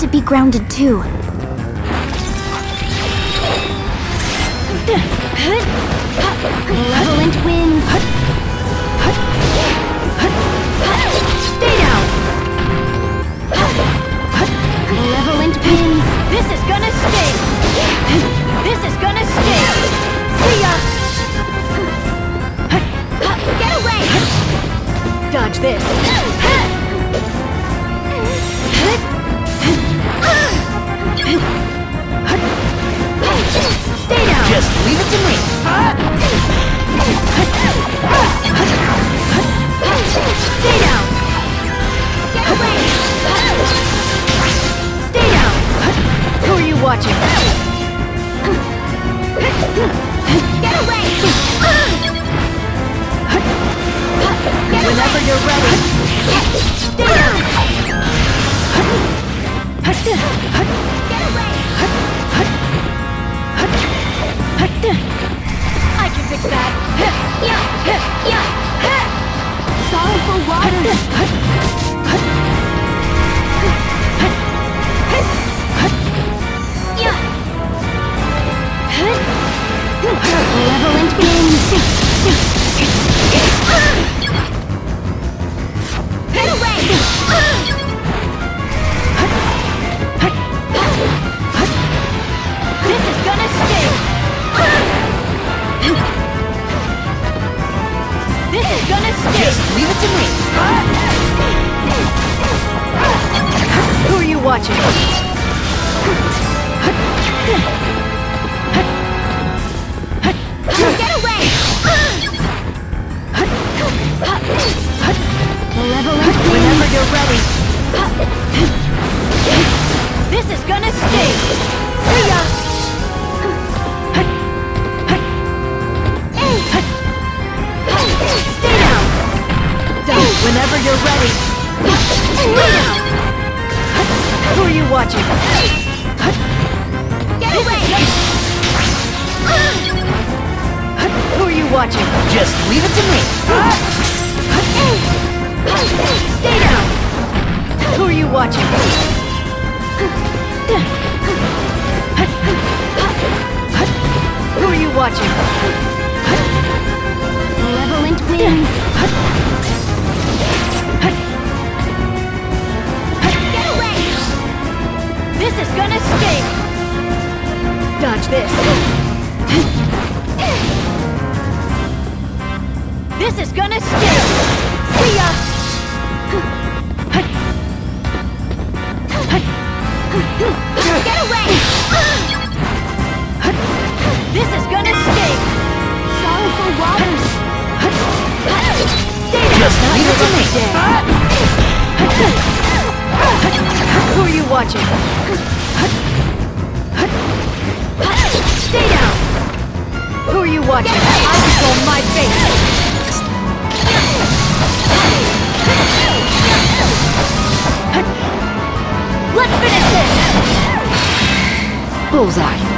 to be grounded too. Malevolent winds. Stay down! Malevolent winds. This is gonna sting! This is gonna sting! See ya! Get away! Dodge this! Stay down! Just leave it to me! Stay down! Get away! Stay down! Who are you watching? Get away! Whenever you're ready! Stay down! Get away! I can fix that! Sorrowful waters! Malevolent winds! Get away! This is gonna sting! This is gonna sting! Just leave it to me! Who are you watching? Get away! Malevolent Whenever you're ready. This is gonna sting! See ya! Stay down! Whenever you're ready. Stay down! Who are you watching? Get away! Who are you watching? Just leave it to me! Stay down! Who are you watching? Who are you watching? Malevolent winds! Get away! This is gonna sting! Dodge this! This is gonna sting! See ya! Get away! This is gonna sting! Sorrowful waters! Stay down! Just leave it to me! Who are you watching? Stay down! Who are you watching? I control my fate! Let's finish this! Bullseye!